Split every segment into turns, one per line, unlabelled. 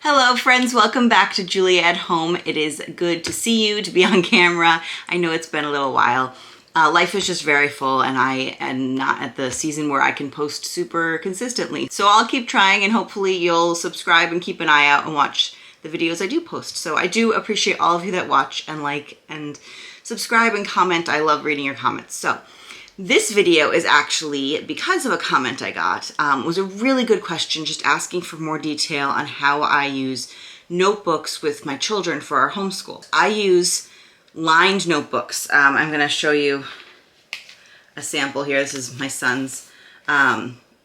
Hello friends, welcome back to Julia at Home. It is good to see you, to be on camera. I know it's been a little while. Life is just very full and I am not at the season where I can post super consistently. So I'll keep trying and hopefully you'll subscribe and keep an eye out and watch the videos I do post. So I do appreciate all of you that watch and like and subscribe and comment. I love reading your comments. So this video is actually because of a comment I got. Was a really good question, just asking for more detail on how I use notebooks with my children for our homeschool. I use lined notebooks. I'm going to show you a sample here. This is my son's.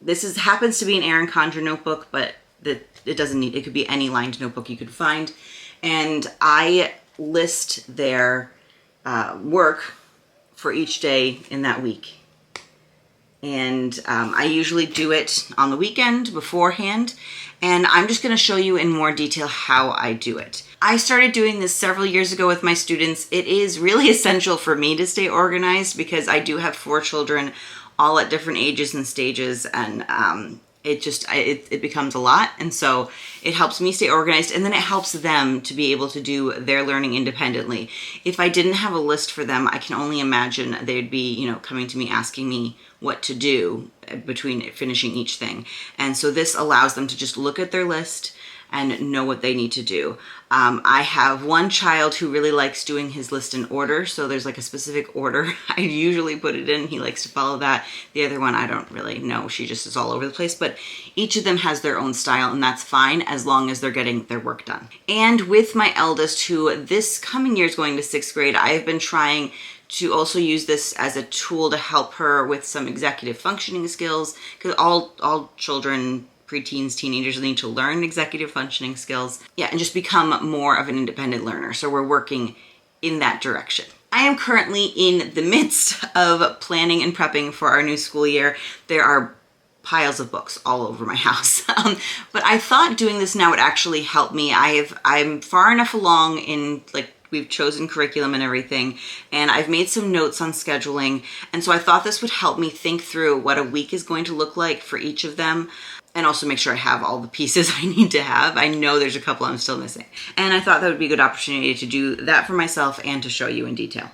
This happens to be an Erin Condren notebook, but it doesn't need, it could be any lined notebook you could find. And I list their work for each day in that week. And I usually do it on the weekend beforehand. And I'm just going to show you in more detail how I do it. I started doing this several years ago with my students. It is really essential for me to stay organized because I do have 4 children all at different ages and stages, and it becomes a lot. And so it helps me stay organized, and then it helps them to be able to do their learning independently. If I didn't have a list for them, I can only imagine they'd be, coming to me asking me what to do between finishing each thing. And so this allows them to just look at their list and know what they need to do. I have one child who really likes doing his list in order, so there's like a specific order I usually put it in. He likes to follow that. The other one, I don't really know. She just is all over the place, but each of them has their own style, and that's fine as long as they're getting their work done. And with my eldest, who this coming year is going to 6th grade, I have been trying to also use this as a tool to help her with some executive functioning skills, because all children, preteens, teenagers need to learn executive functioning skills. Yeah, and just become more of an independent learner. So we're working in that direction. I am currently in the midst of planning and prepping for our new school year. There are piles of books all over my house. But I thought doing this now would actually help me. I'm far enough along in, we've chosen curriculum and everything, and I've made some notes on scheduling. And so I thought this would help me think through what a week is going to look like for each of them, and also make sure I have all the pieces I need to have. I know there's a couple I'm still missing. And I thought that would be a good opportunity to do that for myself and to show you in detail.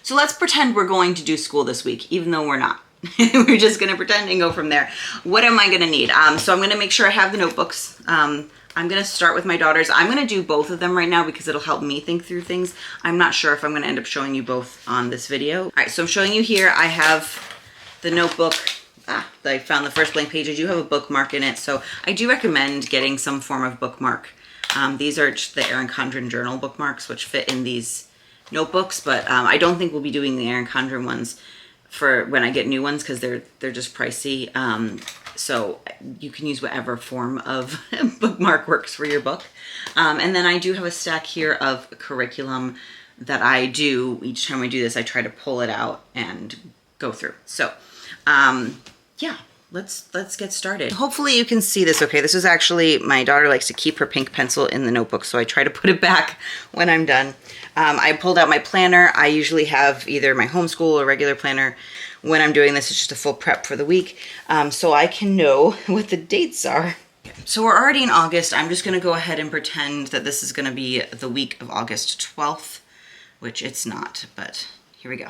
So let's pretend we're going to do school this week, even though we're not. We're just gonna pretend and go from there. What am I gonna need? So I'm gonna make sure I have the notebooks. I'm gonna start with my daughters. I'm gonna do both of them right now because it'll help me think through things. I'm not sure if I'm gonna end up showing you both on this video. All right, so I'm showing you here. I have the notebook. I found the first blank page. I do have a bookmark in it, so I do recommend getting some form of bookmark. These are just the Erin Condren journal bookmarks, which fit in these notebooks, but I don't think we'll be doing the Erin Condren ones for when I get new ones because they're just pricey. So you can use whatever form of bookmark works for your book. And then I do have a stack here of curriculum that I do. Each time I do this, I try to pull it out and go through. So yeah, let's get started. Hopefully you can see this okay. This is actually, my daughter likes to keep her pink pencil in the notebook, so I try to put it back when I'm done. I pulled out my planner. I usually have either my homeschool or regular planner. When I'm doing this, it's just a full prep for the week, so I can know what the dates are. So we're already in August. I'm just gonna go ahead and pretend that this is gonna be the week of August 12th, which it's not, but here we go.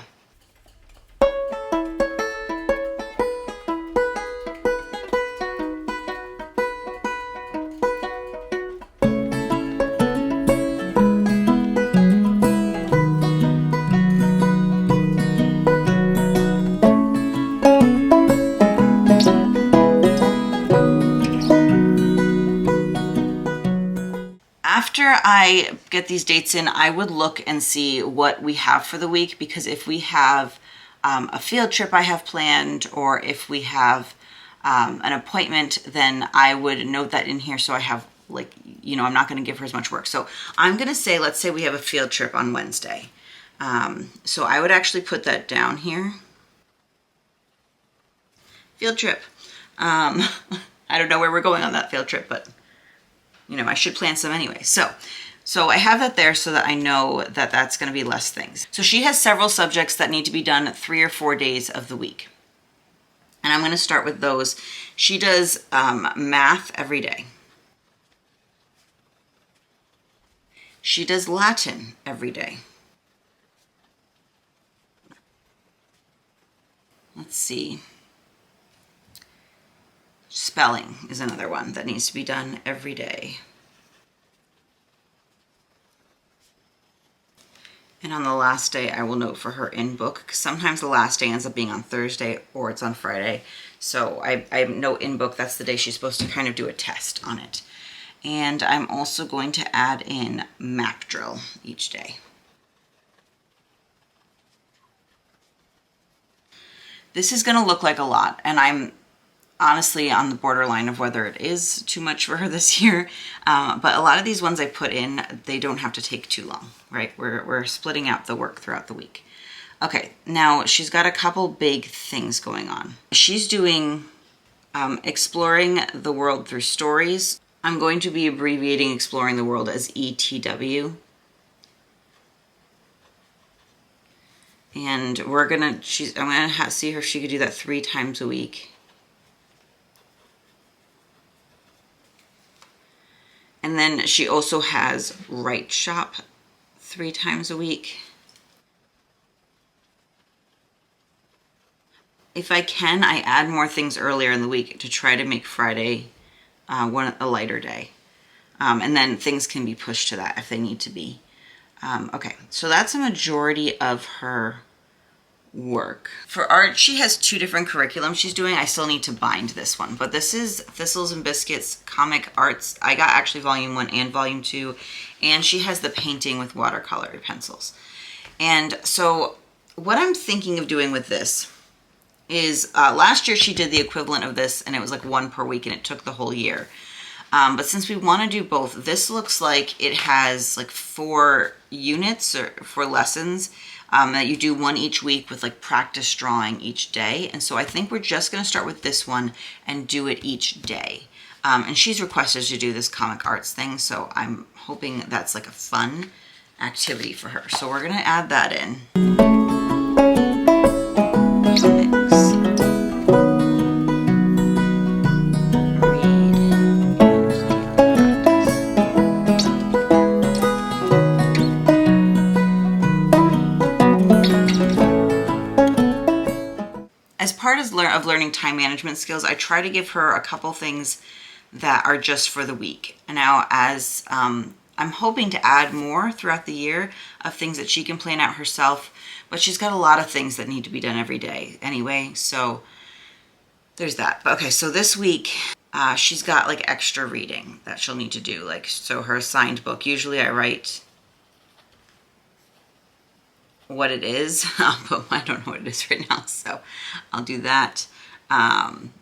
After I get these dates in, I would look and see what we have for the week, because if we have a field trip I have planned, or if we have an appointment, then I would note that in here so I have, I'm not going to give her as much work. So I'm going to say, let's say we have a field trip on Wednesday. So I would actually put that down here. Field trip. I don't know where we're going on that field trip, but I should plan some anyway. So I have that there so that I know that that's going to be less things. So she has several subjects that need to be done 3 or 4 days of the week. And I'm going to start with those. She does math every day. She does Latin every day. Let's see. Spelling is another one that needs to be done every day. And on the last day, I will note for her in book, because sometimes the last day ends up being on Thursday or it's on Friday. So I note in book, that's the day she's supposed to kind of do a test on it. And I'm also going to add in map drill each day. This is going to look like a lot, and I'm honestly on the borderline of whether it is too much for her this year. But a lot of these ones I put in, they don't have to take too long, right? We're splitting out the work throughout the week. Okay, now she's got a couple big things going on. She's doing exploring the world through stories. I'm going to be abbreviating exploring the world as ETW. And I'm gonna see her if she could do that 3 times a week. And then she also has Write Shop 3 times a week. If I can, I add more things earlier in the week to try to make Friday a lighter day. And then things can be pushed to that if they need to be. Okay, so that's a majority of her work. For art, she has 2 different curriculums she's doing. I still need to bind this one, but this is Thistles and Biscuits Comic Arts. I got actually volume 1 and volume 2, and she has the painting with watercolor pencils. And so what I'm thinking of doing with this is last year she did the equivalent of this, and it was like 1 per week, and it took the whole year. But since we want to do both, this looks like it has like 4 units or 4 lessons that you do 1 each week with like practice drawing each day. And so I think we're just going to start with this one and do it each day. And she's requested to do this comic arts thing, so I'm hoping that's like a fun activity for her. So we're going to add that in. As part of learning time management skills, I try to give her a couple things that are just for the week. And now as I'm hoping to add more throughout the year of things that she can plan out herself, but she's got a lot of things that need to be done every day anyway, so there's that. Okay, so this week she's got like extra reading that she'll need to do. Like, so her assigned book, usually I write what it is, but I don't know what it is right now, so I'll do that. And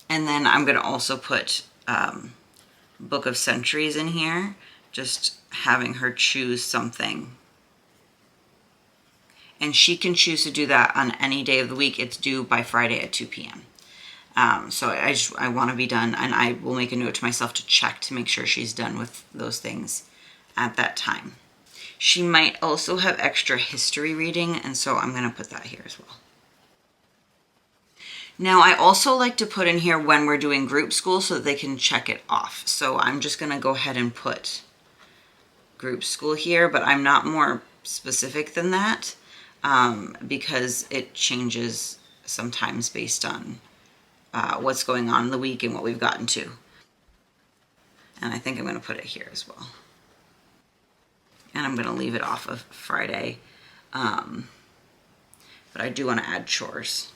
then I'm going to also put Book of Centuries in here, just having her choose something. And she can choose to do that on any day of the week. It's due by Friday at 2 p.m. So I want to be done, and I will make a note to myself to check to make sure she's done with those things at that time. She might also have extra history reading, and so I'm going to put that here as well. Now, I also like to put in here when we're doing group school so that they can check it off. So I'm just going to go ahead and put group school here, but I'm not more specific than that because it changes sometimes based on what's going on in the week and what we've gotten to. And I think I'm going to put it here as well. And I'm going to leave it off of Friday. But I do want to add chores.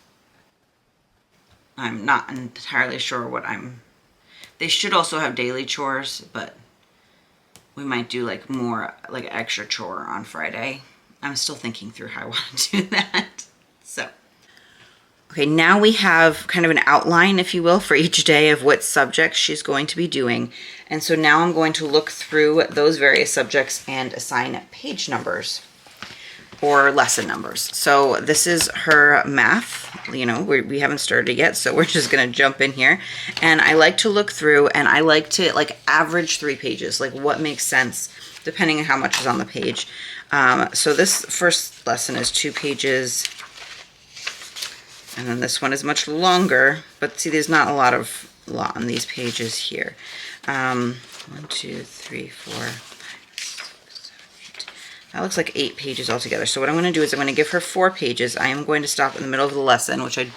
I'm not entirely sure what they should also have daily chores, but we might do like more like extra chore on Friday. I'm still thinking through how I want to do that. So, okay, now we have kind of an outline, if you will, for each day of what subjects she's going to be doing. And so now I'm going to look through those various subjects and assign page numbers or lesson numbers. So this is her math. You know, we haven't started yet, so we're just going to jump in here. And I like to look through, and I like to like average 3 pages, like what makes sense depending on how much is on the page. So this first lesson is 2 pages. And then this one is much longer, but see, there's not a lot on these pages here. 1, 2, 3, 4, 5, 6, That looks like 8 pages altogether. So what I'm going to do is I'm going to give her 4 pages. I am going to stop in the middle of the lesson, which I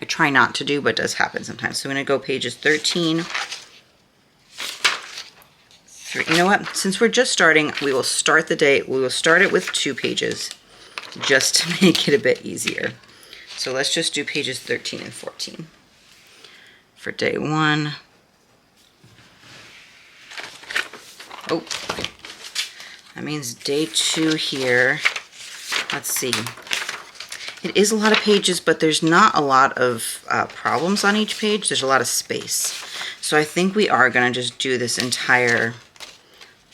try not to do, but does happen sometimes. So I'm going to go pages 13. You know what? Since we're just starting, we will start the day. We will start it with 2 pages just to make it a bit easier. So let's just do pages 13 and 14 for day 1. Oh, that means day 2 here. Let's see. It is a lot of pages, but there's not a lot of problems on each page. There's a lot of space. So I think we are going to just do this entire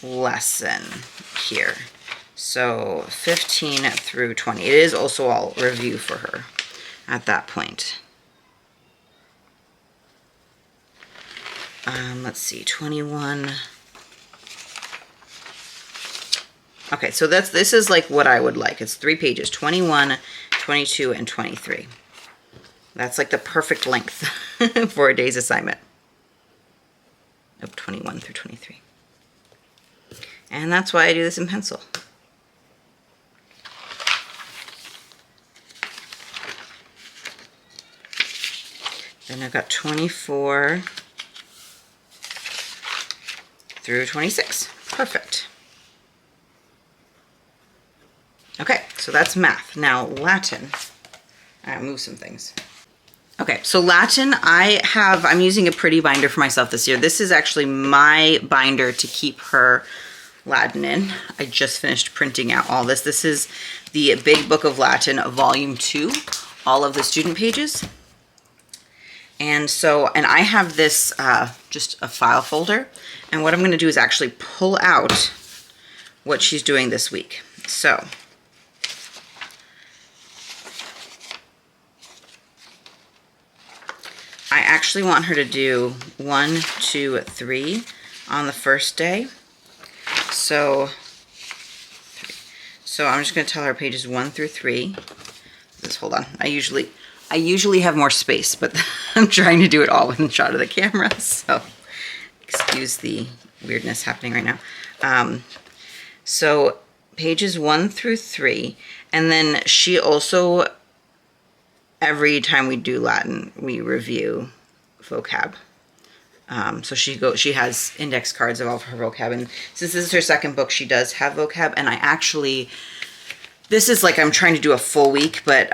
lesson here. So 15 through 20. It is also all review for her at that point. Let's see, 21. Okay, so this is like what I would like. It's 3 pages, 21, 22, and 23. That's like the perfect length for a day's assignment. Of 21 through 23. And that's why I do this in pencil. Then I've got 24 through 26. Perfect. Okay, so that's math. Now Latin. I'll move some things. Okay, so Latin, I'm using a pretty binder for myself this year. This is actually my binder to keep her Latin in. I just finished printing out all this. This is the Big Book of Latin, Volume 2, all of the student pages. And I have this, just a file folder. And what I'm gonna do is actually pull out what she's doing this week. So, I actually want her to do 1, 2, 3 on the first day. So I'm just going to tell her pages 1 through 3. Hold on. I usually have more space, but I'm trying to do it all within shot of the camera. So excuse the weirdness happening right now. So pages 1 through 3, and then she also, every time we do Latin, we review vocab. So she has index cards of all of her vocab, and since this is her second book, she does have vocab. And this is like I'm trying to do a full week, but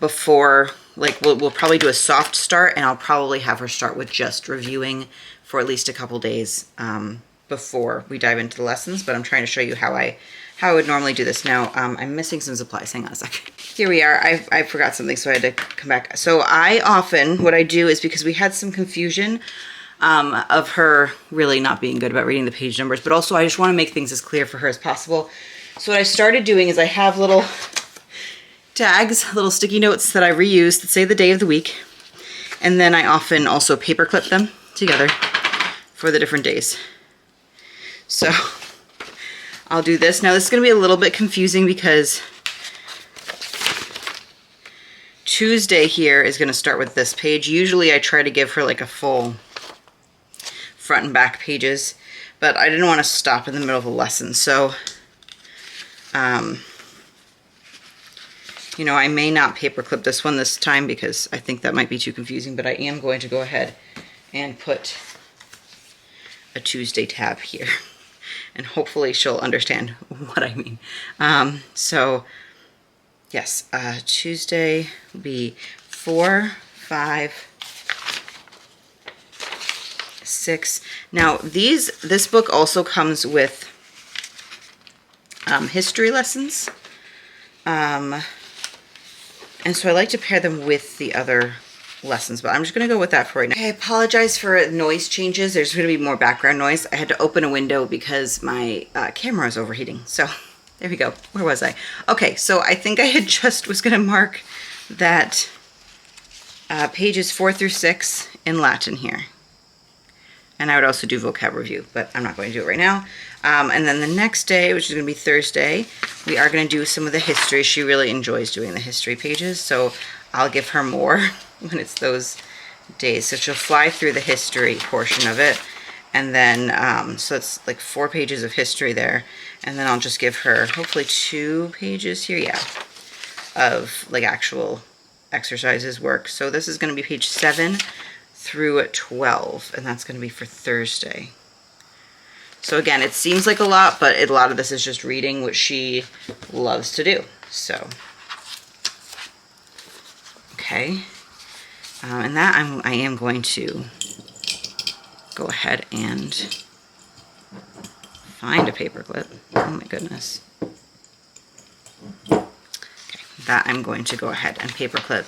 before, like we'll probably do a soft start, and I'll probably have her start with just reviewing for at least a couple days before we dive into the lessons. But I'm trying to show you how I would normally do this. Now, I'm missing some supplies. Hang on a second. Here we are. I forgot something, so I had to come back. So what I do is, because we had some confusion of her really not being good about reading the page numbers, but also I just want to make things as clear for her as possible. So what I started doing is I have little tags, little sticky notes that I reuse that say the day of the week. And then I often also paper clip them together for the different days. So I'll do this. Now this is going to be a little bit confusing because Tuesday here is going to start with this page. Usually I try to give her like a full front and back pages, but I didn't want to stop in the middle of a lesson. So, you know, I may not paper clip this one this time because I think that might be too confusing, but I am going to go ahead and put a Tuesday tab here. And hopefully she'll understand what I mean. So, yes, Tuesday will be 4, 5, 6. Now, this book also comes with history lessons. And so I like to pair them with the other lessons, but I'm just going to go with that for right now. I apologize for noise changes. There's going to be more background noise. I had to open a window because my camera is overheating. So there we go. Where was I? Okay, so I think I had was going to mark that pages 4 through 6 in Latin here. And I would also do vocab review, but I'm not going to do it right now. And then the next day, which is going to be Thursday, we are going to do some of the history. She really enjoys doing the history pages, so I'll give her more when it's those days. So she'll fly through the history portion of it. And then, so it's like 4 pages of history there. And then I'll just give her hopefully 2 pages here, yeah, of like actual exercises work. So this is going to be page 7 through 12, and that's going to be for Thursday. So again, it seems like a lot, but a lot of this is just reading, which she loves to do. So, okay. And that I am going to go ahead and find a paper clip. Oh my goodness. Okay, that I'm going to go ahead and paper clip,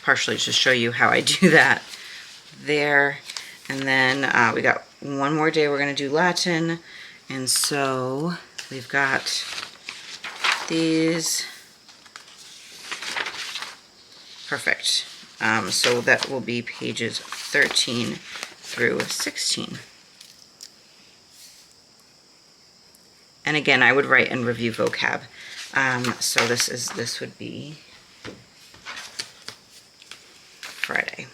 partially to show you how I do that there. And then we got one more day we're going to do Latin. And so we've got these. Perfect. So that will be pages 13 through 16. And again, I would write and review vocab. So this would be Friday.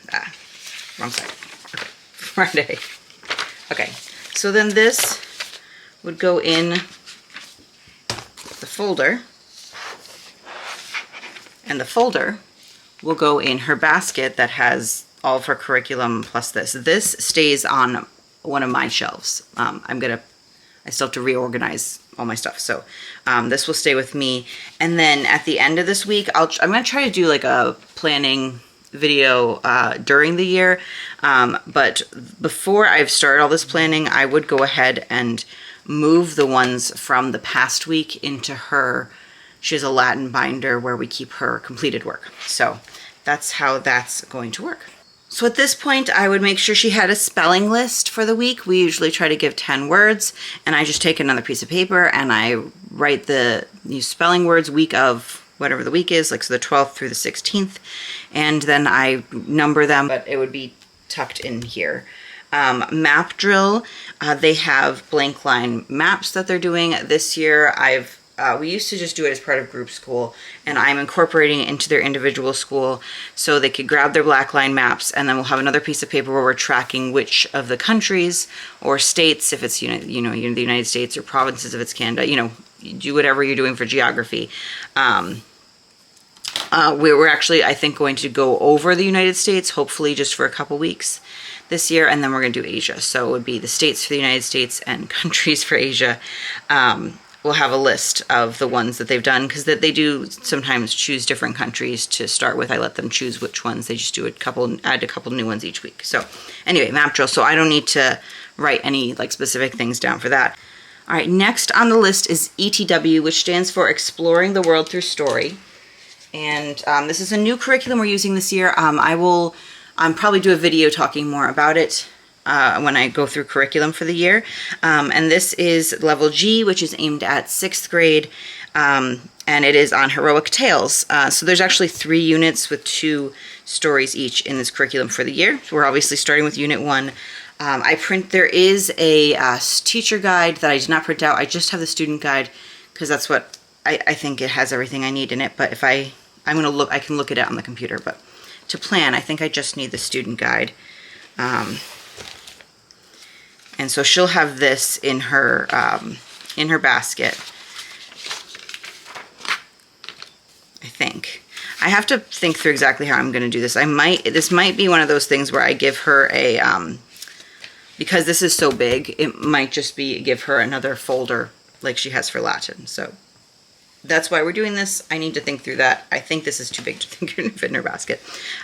Wrong side. Okay. Friday. Okay. So then this would go in the folder, and the folder will go in her basket that has all of her curriculum plus this. This stays on one of my shelves. I still have to reorganize all my stuff. So this will stay with me. And then at the end of this week, I'm going to try to do like a planning video during the year. But before I've started all this planning, I would go ahead and move the ones from the past week into her. She has a Latin binder where we keep her completed work. So that's how that's going to work. So at this point, I would make sure she had a spelling list for the week. We usually try to give 10 words, and I just take another piece of paper and I write the new spelling words week of whatever the week is, like so the 12th through the 16th, and then I number them, but it would be tucked in here. Map drill, they have blank line maps that they're doing this year. We used to just do it as part of group school, and I'm incorporating it into their individual school so they could grab their black line maps, and then we'll have another piece of paper where we're tracking which of the countries or states, if it's the United States, or provinces if it's Canada, you do whatever you're doing for geography. We're actually, I think, going to go over the United States, hopefully just for a couple weeks this year, and then we're going to do Asia. So it would be the states for the United States and countries for Asia. We'll have a list of the ones that they've done, because that they do sometimes choose different countries to start with. I let them choose which ones. They just do add a couple new ones each week. So anyway, map drill. So I don't need to write any like specific things down for that. All right, next on the list is ETW, which stands for Exploring the World Through Story. And this is a new curriculum we're using this year. I will probably do a video talking more about it when I go through curriculum for the year. And this is level G, which is aimed at 6th grade, and it is on heroic tales. So there's actually 3 units with 2 stories each in this curriculum for the year. So we're obviously starting with unit 1. There is a teacher guide that I did not print out. I just have the student guide, because that's what I think it has everything I need in it. But if I can look at it on the computer. But to plan, I think I just need the student guide. And so she'll have this in her basket, I think. I have to think through exactly how I'm going to do this. This might be one of those things where I give her a, because this is so big, it might just be give her another folder like she has for Latin. So that's why we're doing this. I need to think through that. I think this is too big to think in fit in her basket.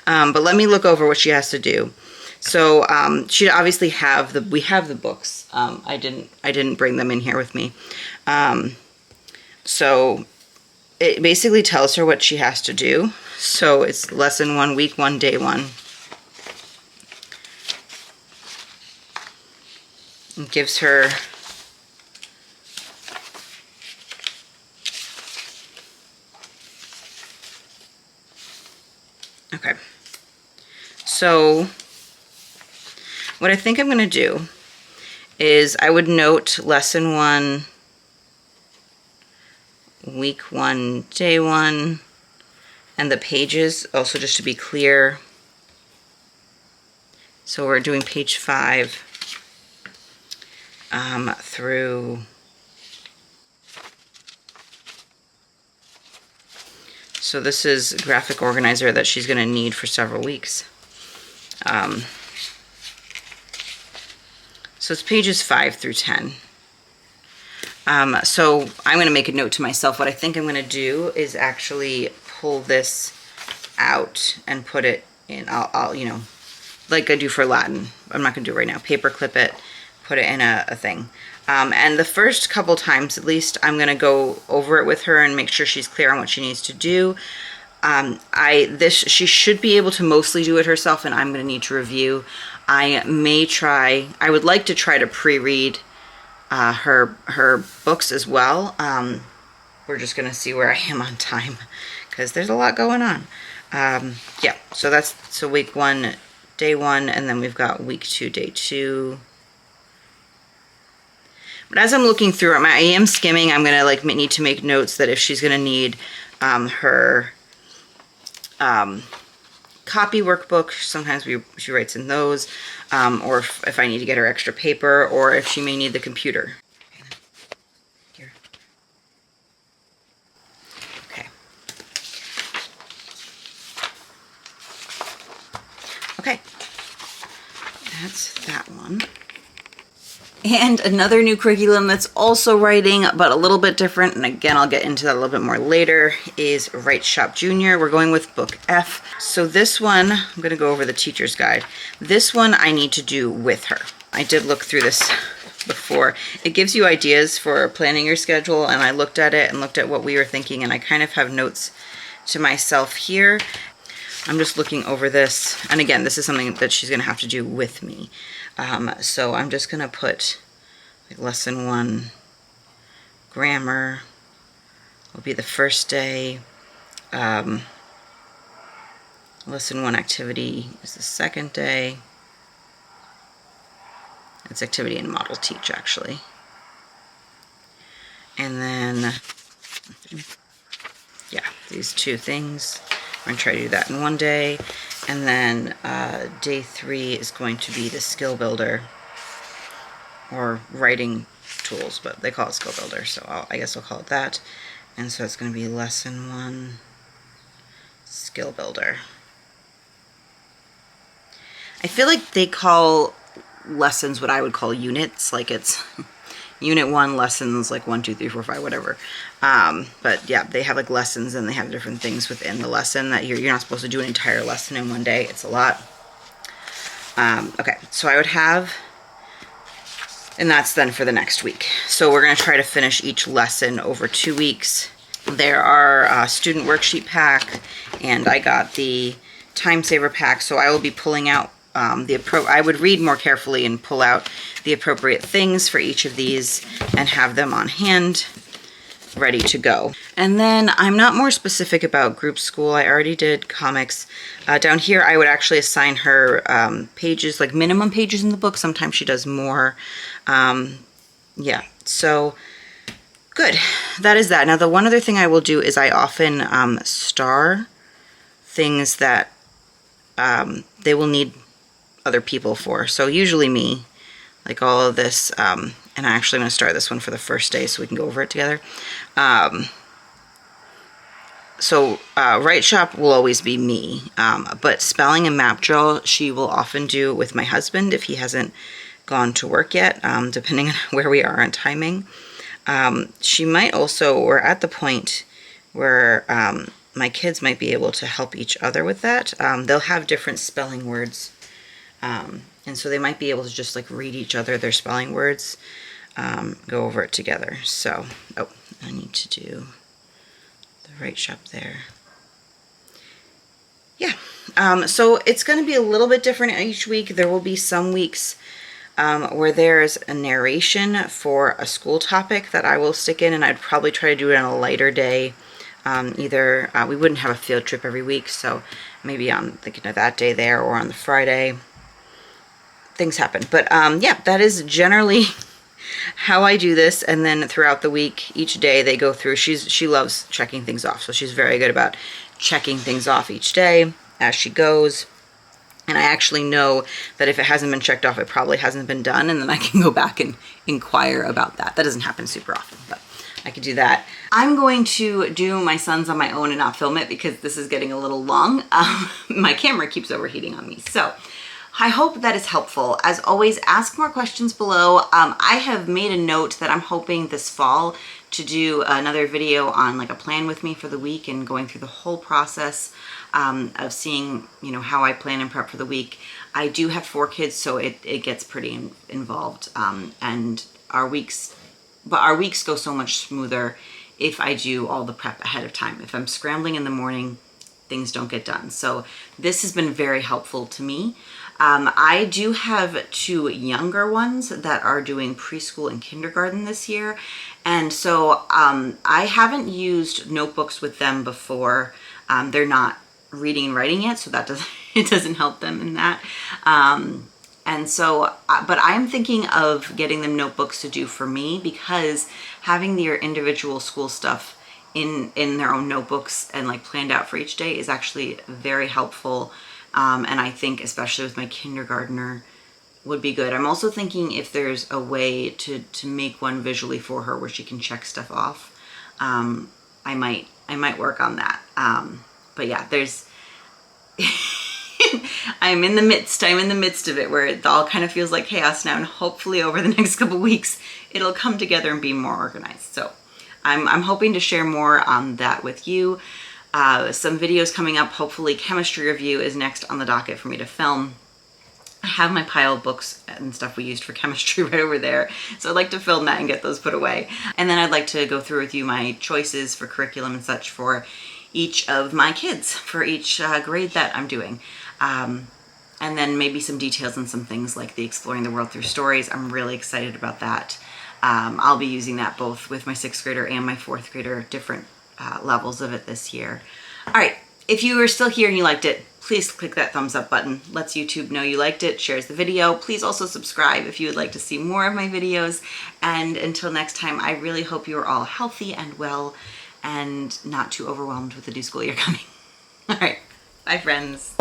But let me look over what she has to do. So she obviously we have the books. I didn't bring them in here with me. So it basically tells her what she has to do. So it's lesson 1, week 1, day 1. It gives her okay. So what I think I'm going to do is I would note lesson 1, week 1, day 1, and the pages, also just to be clear. So we're doing page 5. through so this is a graphic organizer that she's going to need for several weeks. So it's pages 5 through 10. So I'm going to make a note to myself. What I think I'm going to do is actually pull this out and put it in, I'll you know, like I do for Latin. I'm not going to do it right now. Paper clip it, put it in a thing. And the first couple times, at least, I'm going to go over it with her and make sure she's clear on what she needs to do. She should be able to mostly do it herself, and I'm going to need to review. I would like to try to pre-read her books as well. We're just going to see where I am on time because there's a lot going on. Yeah, so week 1, day 1, and then we've got week 2, day 2. But as I'm looking through it, I am skimming. I'm going to need to make notes that if she's going to need her copy workbook, sometimes she writes in those, or if I need to get her extra paper, or if she may need the computer. Here. Okay. Okay. That's that one. And another new curriculum that's also writing, but a little bit different, and again, I'll get into that a little bit more later, is Write Shop Junior. We're going with book F. So this one, I'm going to go over the teacher's guide. This one I need to do with her. I did look through this before. It gives you ideas for planning your schedule, and I looked at it and looked at what we were thinking, and I kind of have notes to myself here. I'm just looking over this, and again, this is something that she's going to have to do with me. So I'm just going to put lesson 1 grammar will be the first day. Lesson 1 activity is the second day. It's activity and model teach, actually. And then, yeah, these 2 things. We're going to try to do that in one day. And then day 3 is going to be the skill builder, or writing tools, but they call it skill builder, so I guess I'll call it that. And so it's going to be lesson 1, skill builder. I feel like they call lessons what I would call units, like it's unit 1 lessons, like 1, 2, 3, 4, 5, whatever. But yeah, they have like lessons, and they have different things within the lesson that you're not supposed to do an entire lesson in one day. It's a lot. Okay, so I would have, and that's then for the next week. So we're going to try to finish each lesson over 2 weeks. There are a student worksheet pack, and I got the time saver pack, so I will be pulling out I would read more carefully and pull out the appropriate things for each of these and have them on hand, ready to go. And then I'm not more specific about group school. I already did comics. Down here, I would actually assign her pages, like minimum pages in the book. Sometimes she does more. Yeah, so good. That is that. Now, the one other thing I will do is I often star things that they will need other people for. So usually me, like all of this, and I'm actually going to start this one for the first day so we can go over it together. Write Shop will always be me, but spelling and map drill she will often do with my husband if he hasn't gone to work yet, depending on where we are on timing. She might also, we're at the point where my kids might be able to help each other with that. They'll have different spelling words. And so they might be able to just like read each other their spelling words, go over it together. So, I need to do the Write Shop there. Yeah, so it's going to be a little bit different each week. There will be some weeks where there's a narration for a school topic that I will stick in, and I'd probably try to do it on a lighter day. Either we wouldn't have a field trip every week, so maybe on thinking of that day there or on the Friday. Things happen, but yeah, that is generally how I do this. And then throughout the week, each day they go through. She loves checking things off, so she's very good about checking things off each day as she goes. And I actually know that if it hasn't been checked off, it probably hasn't been done, and then I can go back and inquire about that. That doesn't happen super often, but I could do that. I'm going to do my son's on my own and not film it because this is getting a little long. My camera keeps overheating on me. So I hope that is helpful. As always, ask more questions below. I have made a note that I'm hoping this fall to do another video on like a plan with me for the week and going through the whole process of seeing, you know, how I plan and prep for the week. I do have 4 kids, so it gets pretty involved, and our weeks go so much smoother if I do all the prep ahead of time. If I'm scrambling in the morning, things don't get done. So this has been very helpful to me. I do have 2 younger ones that are doing preschool and kindergarten this year. And so I haven't used notebooks with them before. They're not reading and writing yet, so that doesn't help them in that. And so, but I'm thinking of getting them notebooks to do for me, because having their individual school stuff in their own notebooks and like planned out for each day is actually very helpful. And I think especially with my kindergartner would be good. I'm also thinking if there's a way to make one visually for her where she can check stuff off. I might work on that. But yeah, there's I'm in the midst of it where it all kind of feels like chaos now, and hopefully over the next couple weeks it'll come together and be more organized. So I'm hoping to share more on that with you. Some videos coming up. Hopefully chemistry review is next on the docket for me to film. I have my pile of books and stuff we used for chemistry right over there, so I'd like to film that and get those put away. And then I'd like to go through with you my choices for curriculum and such for each of my kids, for each grade that I'm doing. And then maybe some details on some things like the Exploring the World Through Stories. I'm really excited about that. I'll be using that both with my 6th grader and my 4th grader, different levels of it this year. All right, if you are still here and you liked it, please click that thumbs up button. Lets YouTube know you liked it, shares the video. Please also subscribe if you would like to see more of my videos. And until next time, I really hope you are all healthy and well and not too overwhelmed with the new school year coming. All right, bye friends.